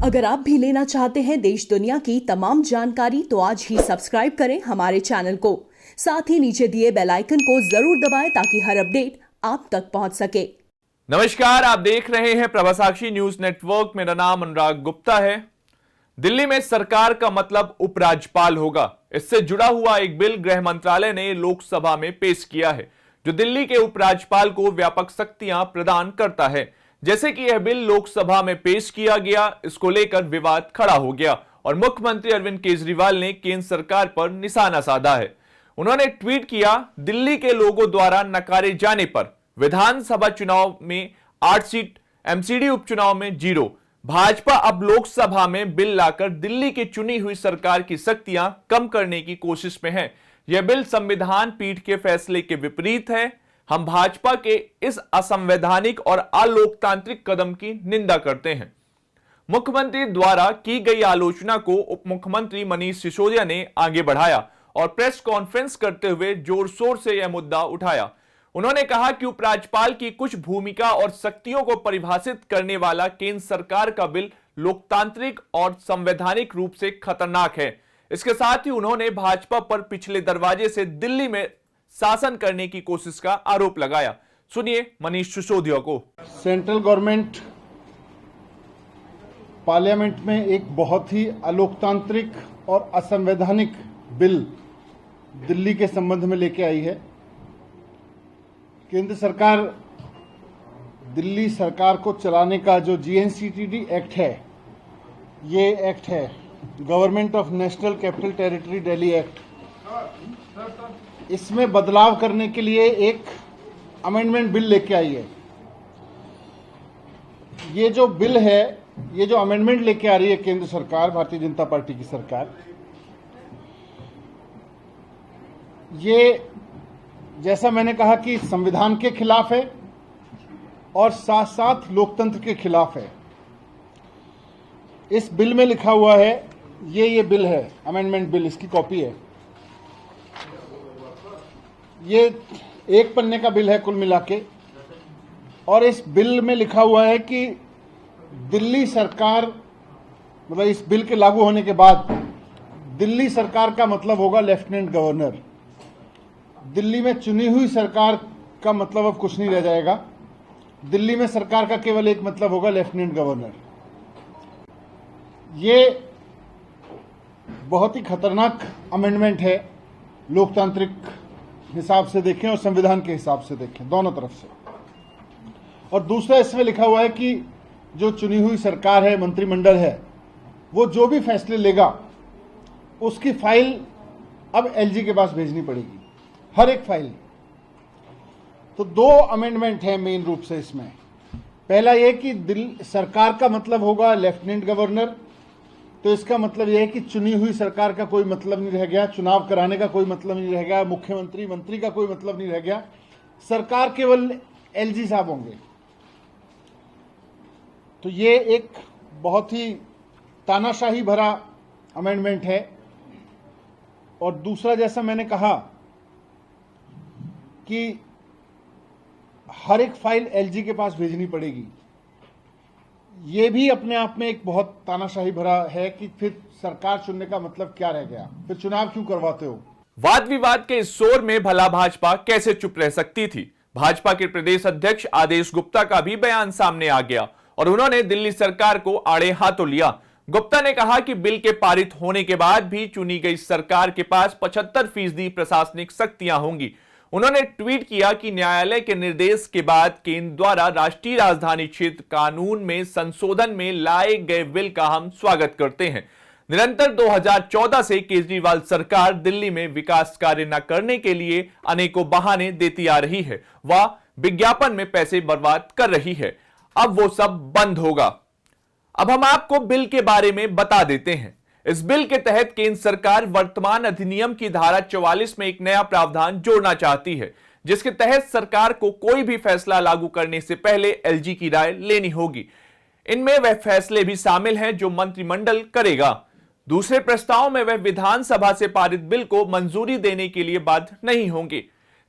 अगर आप भी लेना चाहते हैं देश दुनिया की तमाम जानकारी तो आज ही सब्सक्राइब करें हमारे चैनल को। साथ ही नीचे दिए बेल आइकन को जरूर दबाएं ताकि हर अपडेट आप तक पहुंच सके। नमस्कार, आप देख रहे हैं प्रभासाक्षी न्यूज नेटवर्क। मेरा नाम अनुराग गुप्ता है। दिल्ली में सरकार का मतलब उपराज्यपाल होगा। इससे जुड़ा हुआ एक बिल गृह मंत्रालय ने लोकसभा में पेश किया है, जो दिल्ली के उपराज्यपाल को व्यापक शक्तियां प्रदान करता है। जैसे कि यह बिल लोकसभा में पेश किया गया, इसको लेकर विवाद खड़ा हो गया और मुख्यमंत्री अरविंद केजरीवाल ने केंद्र सरकार पर निशाना साधा है। उन्होंने ट्वीट किया, दिल्ली के लोगों द्वारा नकारे जाने पर विधानसभा चुनाव में 8 सीट, एमसीडी उपचुनाव में 0। भाजपा अब लोकसभा में बिल लाकर दिल्ली की चुनी हुई सरकार की शक्तियां कम करने की कोशिश में है। यह बिल संविधान पीठ के फैसले के विपरीत है। हम भाजपा के इस असंवैधानिक और अलोकतांत्रिक कदम की निंदा करते हैं। मुख्यमंत्री द्वारा की गई आलोचना को उप मुख्यमंत्री मनीष सिसोदिया ने आगे बढ़ाया और प्रेस कॉन्फ्रेंस करते हुए जोर शोर से यह मुद्दा उठाया। उन्होंने कहा कि उपराज्यपाल की कुछ भूमिका और शक्तियों को परिभाषित करने वाला केंद्र सरकार का बिल लोकतांत्रिक और संवैधानिक रूप से खतरनाक है। इसके साथ ही उन्होंने भाजपा पर पिछले दरवाजे से दिल्ली में शासन करने की कोशिश का आरोप लगाया। सुनिए मनीष सिसोदिया को। सेंट्रल गवर्नमेंट पार्लियामेंट में एक बहुत ही अलोकतांत्रिक और असंवैधानिक बिल दिल्ली के संबंध में लेके आई है। केंद्र सरकार दिल्ली सरकार को चलाने का जो जीएनसीटीडी एक्ट है, ये एक्ट है government of national capital territory Delhi act. इसमें बदलाव करने के लिए एक अमेंडमेंट बिल लेके आई है। ये जो बिल है, ये जो अमेंडमेंट लेके आ रही है केंद्र सरकार, भारतीय जनता पार्टी की सरकार, ये जैसा मैंने कहा कि संविधान के खिलाफ है और साथ साथ लोकतंत्र के खिलाफ है। इस बिल में लिखा हुआ है, ये बिल है, अमेंडमेंट बिल, इसकी कॉपी है। ये एक पन्ने का बिल है कुल मिला के, और इस बिल में लिखा हुआ है कि दिल्ली सरकार, मतलब इस बिल के लागू होने के बाद दिल्ली सरकार का मतलब होगा लेफ्टिनेंट गवर्नर। दिल्ली में चुनी हुई सरकार का मतलब अब कुछ नहीं रह जाएगा। दिल्ली में सरकार का केवल एक मतलब होगा, लेफ्टिनेंट गवर्नर। ये बहुत ही खतरनाक अमेंडमेंट है, लोकतांत्रिक हिसाब से देखें और संविधान के हिसाब से देखें, दोनों तरफ से। और दूसरा, इसमें लिखा हुआ है कि जो चुनी हुई सरकार है, मंत्रिमंडल है, वो जो भी फैसले लेगा उसकी फाइल अब एलजी के पास भेजनी पड़ेगी, हर एक फाइल। तो 2 अमेंडमेंट है मेन रूप से इसमें। पहला ये कि दिल्ली सरकार का मतलब होगा लेफ्टिनेंट गवर्नर, तो इसका मतलब यह है कि चुनी हुई सरकार का कोई मतलब नहीं रह गया, चुनाव कराने का कोई मतलब नहीं रह गया, मुख्यमंत्री मंत्री का कोई मतलब नहीं रह गया, सरकार केवल एलजी साहब होंगे। तो ये एक बहुत ही तानाशाही भरा अमेंडमेंट है। और दूसरा, जैसा मैंने कहा कि हर एक फाइल एलजी के पास भेजनी पड़ेगी, ये भी अपने आप में एक बहुत तानाशाही भरा है कि फिर सरकार चुनने का मतलब क्या रह गया, फिर चुनाव क्यों करवाते हो। वाद विवाद के इस शोर में भला भाजपा कैसे चुप रह सकती थी। भाजपा के प्रदेश अध्यक्ष आदेश गुप्ता का भी बयान सामने आ गया और उन्होंने दिल्ली सरकार को आड़े हाथों लिया। गुप्ता ने कहा कि बिल के पारित होने के बाद भी चुनी गई सरकार के पास 75% प्रशासनिक शक्तियां होंगी। उन्होंने ट्वीट किया कि न्यायालय के निर्देश के बाद केंद्र द्वारा राष्ट्रीय राजधानी क्षेत्र कानून में संशोधन में लाए गए बिल का हम स्वागत करते हैं। निरंतर 2014 से केजरीवाल सरकार दिल्ली में विकास कार्य न करने के लिए अनेकों बहाने देती आ रही है। वह विज्ञापन में पैसे बर्बाद कर रही है। अब वो सब बंद होगा। अब हम आपको बिल के बारे में बता देते हैं। इस बिल के तहत केंद्र सरकार वर्तमान अधिनियम की धारा 44 में एक नया प्रावधान जोड़ना चाहती है, जिसके तहत सरकार को कोई भी फैसला लागू करने से पहले एलजी की राय लेनी होगी। इनमें वह फैसले भी शामिल हैं जो मंत्रिमंडल करेगा। दूसरे प्रस्ताव में वह विधानसभा से पारित बिल को मंजूरी देने के लिए बाध्य नहीं होंगे।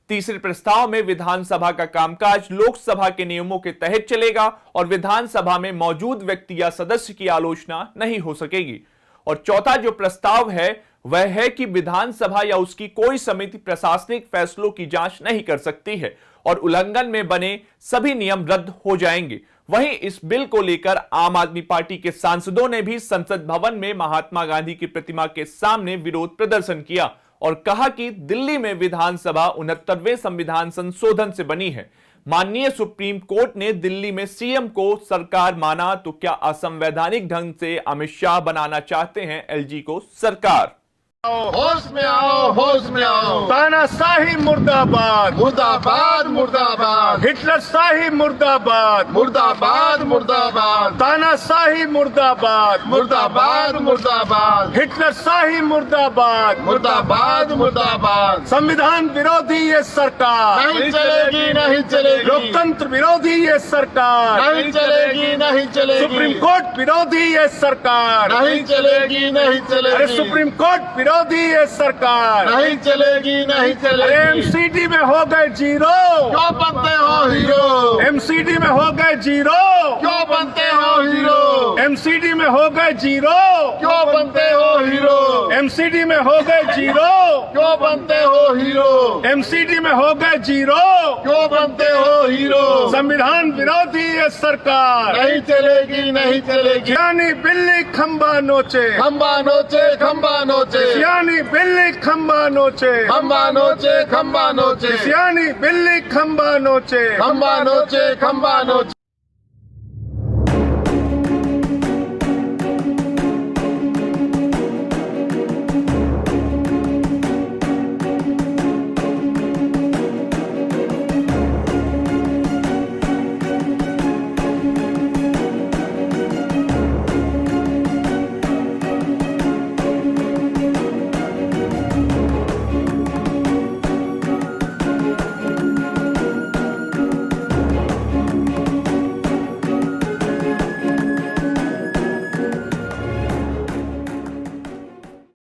तीसरे प्रस्ताव में विधानसभा का कामकाज लोकसभा के नियमों के तहत चलेगा और विधानसभा में मौजूद व्यक्ति या सदस्य की आलोचना नहीं हो सकेगी। और चौथा जो प्रस्ताव है वह है कि विधानसभा या उसकी कोई समिति प्रशासनिक फैसलों की जांच नहीं कर सकती है और उल्लंघन में बने सभी नियम रद्द हो जाएंगे। वहीं इस बिल को लेकर आम आदमी पार्टी के सांसदों ने भी संसद भवन में महात्मा गांधी की प्रतिमा के सामने विरोध प्रदर्शन किया और कहा कि दिल्ली में विधानसभा 69वें संविधान संशोधन से बनी है। माननीय सुप्रीम कोर्ट ने दिल्ली में सीएम को सरकार माना तो क्या असंवैधानिक ढंग से अमित शाह बनाना चाहते हैं एलजी को सरकार। होश में आओ, होश में आओ। तानाशाही मुर्दाबाद, मुर्दाबाद, मुर्दाबाद। हिटलर शाही मुर्दाबाद, मुर्दाबाद, मुर्दाबाद। तानाशाही मुर्दाबाद, मुर्दाबाद, मुर्दाबाद। हिटलर शाही मुर्दाबाद, मुर्दाबाद, मुर्दाबाद। संविधान विरोधी ये सरकार नहीं चलेगी, नहीं चलेगी। लोकतंत्र विरोधी ये सरकार नहीं चलेगी, नहीं चलेगी। सुप्रीम कोर्ट विरोधी ये सरकार नहीं चलेगी, नहीं चलेगी। अरे सुप्रीम कोर्ट विरोधी ये सरकार नहीं चलेगी, नहीं चलेगी। एमसीडी में हो गए जीरो, क्यों बनते हो हीरो। एमसीडी में हो गए जीरो, क्यों बनते हो हीरो। एमसीडी में हो गए जीरो, क्यों बनते हो हीरो। एमसीडी में हो गए जीरो, क्यों बनते हो हीरो। एमसीडी में हो गए जीरो, क्यों बनते हो हीरो। संविधान विरोधी ये सरकार नहीं चलेगी, नहीं चलेगी। यानी बिल्ली खंबा नोचे, खंबा नोचे, खंबा नोचे। सियानी बिल्ली खंबा नोचे, खंबा नोचे, खंबा नोचे। सियानी बिल्ली खंबा नोचे, खंबा नोचे, खंबा नोचे।